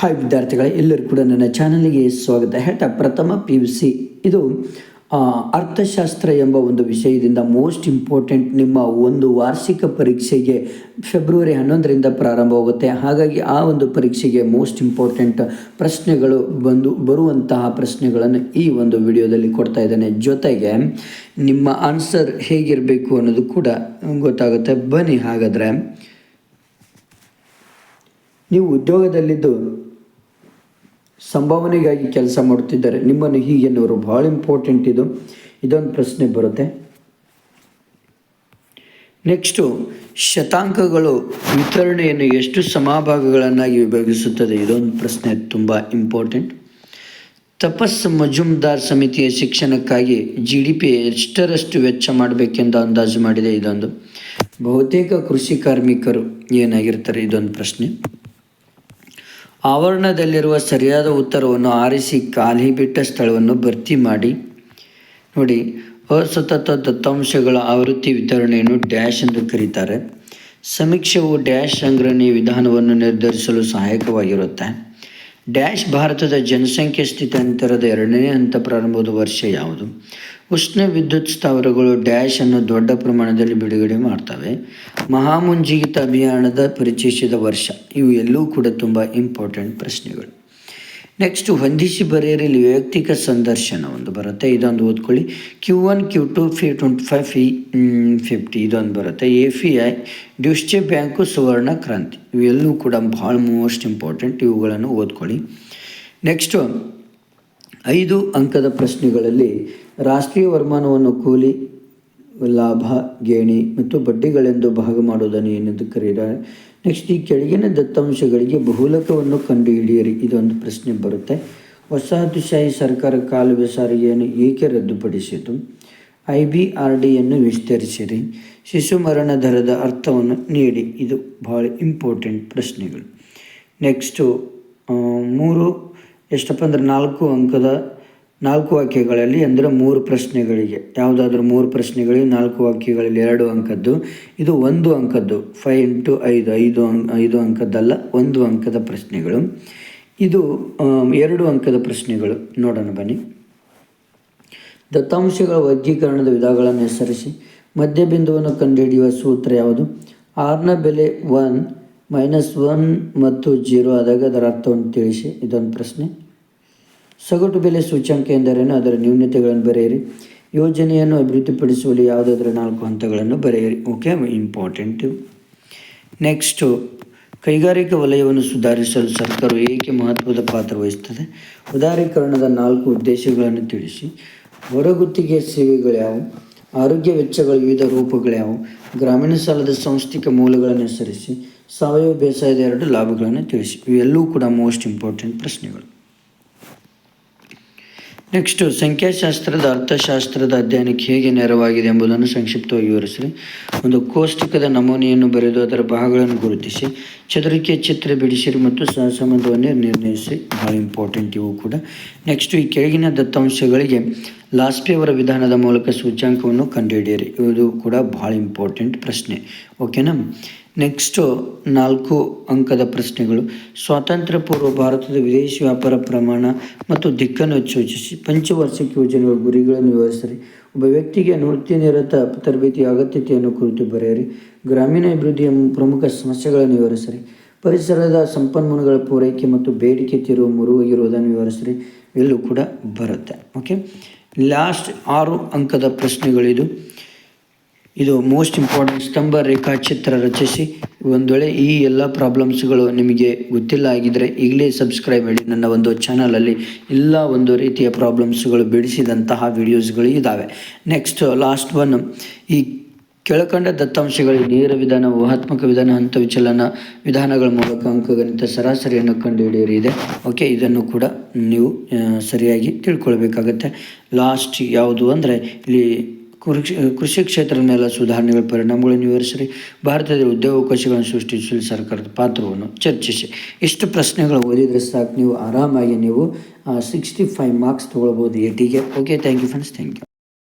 Hi ವಿದ್ಯಾರ್ಥಿಗಳೇ, ಎಲ್ಲರೂ ಕೂಡ ನನ್ನ ಚಾನಲ್ಗೆ ಸ್ವಾಗತ ಹೇಳ್ತಾ ಪ್ರಥಮ PUC ಇದು ಅರ್ಥಶಾಸ್ತ್ರ ಎಂಬ ಒಂದು ವಿಷಯದಿಂದ ಮೋಸ್ಟ್ ಇಂಪಾರ್ಟೆಂಟ್ ನಿಮ್ಮ ಒಂದು ವಾರ್ಷಿಕ ಪರೀಕ್ಷೆಗೆ ಫೆಬ್ರವರಿ 11ರಿಂದ ಪ್ರಾರಂಭವಾಗುತ್ತೆ. ಹಾಗಾಗಿ ಆ ಒಂದು ಪರೀಕ್ಷೆಗೆ ಮೋಸ್ಟ್ ಇಂಪಾರ್ಟೆಂಟ್ ಪ್ರಶ್ನೆಗಳು ಬರುವಂತಹ ಪ್ರಶ್ನೆಗಳನ್ನು ಈ ಒಂದು ವಿಡಿಯೋದಲ್ಲಿ ಕೊಡ್ತಾ ಇದ್ದೇನೆ. ಜೊತೆಗೆ ನಿಮ್ಮ ಆನ್ಸರ್ ಹೇಗಿರಬೇಕು ಅನ್ನೋದು ಕೂಡ ಗೊತ್ತಾಗುತ್ತೆ. ಬನ್ನಿ, ಹಾಗಾದರೆ ನೀವು ಉದ್ಯೋಗದಲ್ಲಿದ್ದು ಸಂಭಾವನೆಗಾಗಿ ಕೆಲಸ ಮಾಡುತ್ತಿದ್ದಾರೆ, ನಿಮ್ಮನ್ನು ಹೀಗೆನ್ನುವರು. ಭಾಳ ಇಂಪಾರ್ಟೆಂಟ್ ಇದೊಂದು ಪ್ರಶ್ನೆ ಬರುತ್ತೆ. ನೆಕ್ಸ್ಟು, ಶತಾಂಕಗಳು ವಿತರಣೆಯನ್ನು ಎಷ್ಟು ಸಮಭಾಗಗಳನ್ನಾಗಿ ವಿಭಾಗಿಸುತ್ತದೆ? ಇದೊಂದು ಪ್ರಶ್ನೆ ತುಂಬ ಇಂಪಾರ್ಟೆಂಟ್. ತಪಸ್ ಮಜುಮ್ದಾರ್ ಸಮಿತಿಯ ಶಿಕ್ಷಣಕ್ಕಾಗಿ GDP ಎಷ್ಟರಷ್ಟು ವೆಚ್ಚ ಮಾಡಬೇಕೆಂದು ಅಂದಾಜು ಮಾಡಿದೆ? ಇದೊಂದು. ಬಹುತೇಕ ಕೃಷಿ ಕಾರ್ಮಿಕರು ಏನಾಗಿರ್ತಾರೆ? ಇದೊಂದು ಪ್ರಶ್ನೆ. ಆವರಣದಲ್ಲಿರುವ ಸರಿಯಾದ ಉತ್ತರವನ್ನು ಆರಿಸಿ ಖಾಲಿ ಬಿಟ್ಟ ಸ್ಥಳವನ್ನು ಭರ್ತಿ ಮಾಡಿ. ನೋಡಿ, ಅಸತತ ದತ್ತಾಂಶಗಳ ಆವೃತ್ತಿ ವಿತರಣೆಯನ್ನು ಡ್ಯಾಶ್ ಎಂದು ಕರೀತಾರೆ. ಸಮೀಕ್ಷೆಯು ಡ್ಯಾಶ್ ಸಂಗ್ರಹಣೆಯ ವಿಧಾನವನ್ನು ನಿರ್ಧರಿಸಲು ಸಹಾಯಕವಾಗಿರುತ್ತೆ. ಡ್ಯಾಶ್ ಭಾರತದ ಜನಸಂಖ್ಯೆ ಸ್ಥಿತ್ಯಂತರದ 2ನೇ ಹಂತ ಪ್ರಾರಂಭದ ವರ್ಷ ಯಾವುದು? ಉಷ್ಣ ವಿದ್ಯುತ್ ಸ್ಥಾವರಗಳು ಡ್ಯಾಶ್ ಅನ್ನು ದೊಡ್ಡ ಪ್ರಮಾಣದಲ್ಲಿ ಬಿಡುಗಡೆ ಮಾಡ್ತವೆ. ಮಹಾಮುಂಜಿಗಿತ ಅಭಿಯಾನದ ಪರಿಚಯಿಸಿದ ವರ್ಷ. ಇವು ಎಲ್ಲವೂ ಕೂಡ ತುಂಬ ಇಂಪಾರ್ಟೆಂಟ್ ಪ್ರಶ್ನೆಗಳು. ನೆಕ್ಸ್ಟು, ಹೊಂದಿಸಿ ಬರೆಯಿರಿ ವೈಯಕ್ತಿಕ ಸಂದರ್ಶನ ಒಂದು ಬರುತ್ತೆ. ಇದೊಂದು ಓದ್ಕೊಳ್ಳಿ. Q1 Q2 F25 F50 ಇದೊಂದು ಬರುತ್ತೆ. AFI ಡ್ಯೂಶ್ಚೆ ಬ್ಯಾಂಕು ಸುವರ್ಣ ಕ್ರಾಂತಿ ಇವೆಲ್ಲವೂ ಕೂಡ ಭಾಳ ಮೋಸ್ಟ್ ಇಂಪಾರ್ಟೆಂಟ್, ಇವುಗಳನ್ನು ಓದ್ಕೊಳ್ಳಿ. ನೆಕ್ಸ್ಟು, 5 ಅಂಕದ ಪ್ರಶ್ನೆಗಳಲ್ಲಿ ರಾಷ್ಟ್ರೀಯ ವರಮಾನವನ್ನು ಕೂಲಿ, ಲಾಭ, ಗೇಣಿ ಮತ್ತು ಬಡ್ಡಿಗಳೆಂದು ಭಾಗ ಮಾಡುವುದನ್ನು ಏನೆಂದು ಕರೆಯುತ್ತಾರೆ? ನೆಕ್ಸ್ಟ್, ಈ ಕೆಳಗಿನ ದತ್ತಾಂಶಗಳಿಗೆ ಬಹುಲಕವನ್ನು ಕಂಡುಹಿಡಿಯಿರಿ. ಇದೊಂದು ಪ್ರಶ್ನೆ ಬರುತ್ತೆ. ವಸಾಹತುಶಾಹಿ ಸರ್ಕಾರ ಕಾಲುವೆ ಸಾರಿಗೆಯನ್ನು ಏಕೆ ರದ್ದುಪಡಿಸಿತು? IBRDಯನ್ನು ವಿಸ್ತರಿಸಿರಿ. ಶಿಶು ಮರಣ ದರದ ಅರ್ಥವನ್ನು ನೀಡಿ. ಇದು ಭಾಳ ಇಂಪಾರ್ಟೆಂಟ್ ಪ್ರಶ್ನೆಗಳು. ನೆಕ್ಸ್ಟು 3 ಎಷ್ಟಪ್ಪ ಅಂದರೆ 4 ಅಂಕದ 4 ವಾಕ್ಯಗಳಲ್ಲಿ, ಅಂದರೆ 3 ಪ್ರಶ್ನೆಗಳಿಗೆ, ಯಾವುದಾದ್ರೂ 3 ಪ್ರಶ್ನೆಗಳಿಗೆ 4 ವಾಕ್ಯಗಳಲ್ಲಿ 2 ಅಂಕದ್ದು. ಇದು 1 ಅಂಕದ್ದು 5 × 5 5 ಅಂಕದ್ದಲ್ಲ, 1 ಅಂಕದ ಪ್ರಶ್ನೆಗಳು. ಇದು 2 ಅಂಕದ ಪ್ರಶ್ನೆಗಳು. ನೋಡೋಣ ಬನ್ನಿ. ದತ್ತಾಂಶಗಳ ವರ್ಗೀಕರಣದ ವಿಧಗಳನ್ನು ಹೆಸರಿಸಿ. ಮಧ್ಯಬಿಂದುವನ್ನು ಕಂಡುಹಿಡಿಯುವ ಸೂತ್ರ ಯಾವುದು? R ನ ಬೆಲೆ 1 -1 ಮತ್ತು 0 ಆದಾಗ ಅದರ ಅರ್ಥವನ್ನು ತಿಳಿಸಿ. ಇದೊಂದು ಪ್ರಶ್ನೆ. ಸಗಟು ಬೆಲೆ ಸೂಚ್ಯಂಕ ಎಂದರೇನು? ಅದರ ನ್ಯೂನತೆಗಳನ್ನು ಬರೆಯಿರಿ. ಯೋಜನೆಯನ್ನು ಅಭಿವೃದ್ಧಿಪಡಿಸುವಲ್ಲಿ ಯಾವುದಾದ್ರೂ 4 ಹಂತಗಳನ್ನು ಬರೆಯಿರಿ. Okay, important. ನೆಕ್ಸ್ಟು, ಕೈಗಾರಿಕಾ ವಲಯವನ್ನು ಸುಧಾರಿಸಲು ಸರ್ಕಾರವು ಏಕೆ ಮಹತ್ವದ ಪಾತ್ರ ವಹಿಸುತ್ತದೆ? ಉದಾರೀಕರಣದ 4 ಉದ್ದೇಶಗಳನ್ನು ತಿಳಿಸಿ. ಹೊರಗುತ್ತಿಗೆ ಸೇವೆಗಳ್ಯಾವು? ಆರೋಗ್ಯ ವೆಚ್ಚಗಳ ವಿವಿಧ ರೂಪಗಳ್ಯಾವು? ಗ್ರಾಮೀಣ ಸಾಲದ ಸಾಂಸ್ಥಿಕ ಮೂಲಗಳನ್ನು ಹೆಸರಿಸಿ. ಸಾವಯವ ಬೇಸಾಯದ 2 ಲಾಭಗಳನ್ನು ತಿಳಿಸಿ. ಇವೆಲ್ಲವೂ ಕೂಡ ಮೋಸ್ಟ್ ಇಂಪಾರ್ಟೆಂಟ್ ಪ್ರಶ್ನೆಗಳು. ನೆಕ್ಸ್ಟು, ಸಂಖ್ಯಾಶಾಸ್ತ್ರದ ಅರ್ಥಶಾಸ್ತ್ರದ ಅಧ್ಯಯನಕ್ಕೆ ಹೇಗೆ ನೆರವಾಗಿದೆ ಎಂಬುದನ್ನು ಸಂಕ್ಷಿಪ್ತವಾಗಿ ವಿವರಿಸಿ. ಒಂದು ಕೋಷ್ಟಕದ ನಮೂನೆಯನ್ನು ಬರೆದು ಅದರ ಭಾಗಗಳನ್ನು ಗುರುತಿಸಿ. ಚದುರಿಕೆಯ ಚಿತ್ರ ಬಿಡಿಸಿರಿ ಮತ್ತು ಸಹಸಂಬಂಧವನ್ನೇ ನಿರ್ಣಯಿಸಿ. ಭಾಳ ಇಂಪಾರ್ಟೆಂಟ್ ಇವು ಕೂಡ. ನೆಕ್ಸ್ಟು, ಈ ಕೆಳಗಿನ ದತ್ತಾಂಶಗಳಿಗೆ ಲಾಸ್ಪಿ ಅವರ ವಿಧಾನದ ಮೂಲಕ ಸೂಚ್ಯಾಂಕವನ್ನು ಕಂಡುಹಿಡಿಯಿರಿ. ಇದು ಕೂಡ ಭಾಳ ಇಂಪಾರ್ಟೆಂಟ್ ಪ್ರಶ್ನೆ. ಓಕೆನಾ? ನೆಕ್ಸ್ಟು 4 ಅಂಕದ ಪ್ರಶ್ನೆಗಳು. ಸ್ವಾತಂತ್ರ್ಯ ಪೂರ್ವ ಭಾರತದ ವಿದೇಶಿ ವ್ಯಾಪಾರ ಪ್ರಮಾಣ ಮತ್ತು ದಿಕ್ಕನ್ನು ಸೂಚಿಸಿ. ಪಂಚವಾರ್ಷಿಕ ಯೋಜನೆಗಳ ಗುರಿಗಳನ್ನು ವಿವರಿಸಿರಿ. ಒಬ್ಬ ವ್ಯಕ್ತಿಗೆ ವೃತ್ತಿನಿರತ ತರಬೇತಿಯ ಅಗತ್ಯತೆಯನ್ನು ಕುರಿತು ಬರೆಯಿರಿ. ಗ್ರಾಮೀಣ ಅಭಿವೃದ್ಧಿಯ ಪ್ರಮುಖ ಸಮಸ್ಯೆಗಳನ್ನು ವಿವರಿಸಿರಿ. ಪರಿಸರದ ಸಂಪನ್ಮೂಲಗಳ ಪೂರೈಕೆ ಮತ್ತು ಬೇಡಿಕೆ ತಿರುವು ಮುರುವಾಗಿರುವುದನ್ನು ವಿವರಿಸಿರಿ. ಎಲ್ಲೂ ಕೂಡ ಬರುತ್ತೆ. ಓಕೆ, ಲಾಸ್ಟ್ 6 ಅಂಕದ ಪ್ರಶ್ನೆಗಳಿದು. ಇದು ಮೋಸ್ಟ್ ಇಂಪಾರ್ಟೆಂಟ್. ಸ್ತಂಭ ರೇಖಾಚಿತ್ರ ರಚಿಸಿ. ಒಂದು ವೇಳೆ ಈ ಎಲ್ಲ ಪ್ರಾಬ್ಲಮ್ಸ್ಗಳು ನಿಮಗೆ ಗೊತ್ತಿಲ್ಲ ಆಗಿದ್ದರೆ ಈಗಲೇ ಸಬ್ಸ್ಕ್ರೈಬ್ ಮಾಡಿ. ನನ್ನ ಒಂದು ಚಾನಲಲ್ಲಿ ಎಲ್ಲ ಒಂದು ರೀತಿಯ ಪ್ರಾಬ್ಲಮ್ಸ್ಗಳು ಬಿಡಿಸಿದಂತಹ ವಿಡಿಯೋಸ್ಗಳು ಇದ್ದಾವೆ. ನೆಕ್ಸ್ಟ್ ಲಾಸ್ಟ್ 1, ಈ ಕೆಳಕಂಡ ದತ್ತಾಂಶಗಳಿಗೆ ನೇರ ವಿಧಾನ, ಊಹಾತ್ಮಕ ವಿಧಾನ, ಹಂತ ವಿಚಲನ ವಿಧಾನಗಳ ಮೂಲಕ ಅಂಕಗಣಿತ ಸರಾಸರಿಯನ್ನು ಕಂಡುಹಿಡಿಯಿರಿ ಇದೆ. ಓಕೆ, ಇದನ್ನು ಕೂಡ ನೀವು ಸರಿಯಾಗಿ ತಿಳ್ಕೊಳ್ಬೇಕಾಗತ್ತೆ. ಲಾಸ್ಟ್ ಯಾವುದು ಅಂದರೆ ಇಲ್ಲಿ ಕೃಷಿ ಕ್ಷೇತ್ರದ ಮೇಲೆ ಸುಧಾರಣೆಗಳ ಪರಿಣಾಮಗಳನ್ನು ವಿವರಿಸಿರಿ. ಭಾರತದಲ್ಲಿ ಉದ್ಯೋಗಾವಕಾಶಗಳನ್ನು ಸೃಷ್ಟಿಸಲು ಸರ್ಕಾರದ ಪಾತ್ರವನ್ನು ಚರ್ಚಿಸಿ. ಇಷ್ಟು ಪ್ರಶ್ನೆಗಳು ಓದಿದರೆ ಸಾಕು, ನೀವು ಆರಾಮಾಗಿ 65 ಮಾರ್ಕ್ಸ್ ತೊಗೊಳ್ಬೋದು ATಗೆ. Okay, thank you friends, thank you.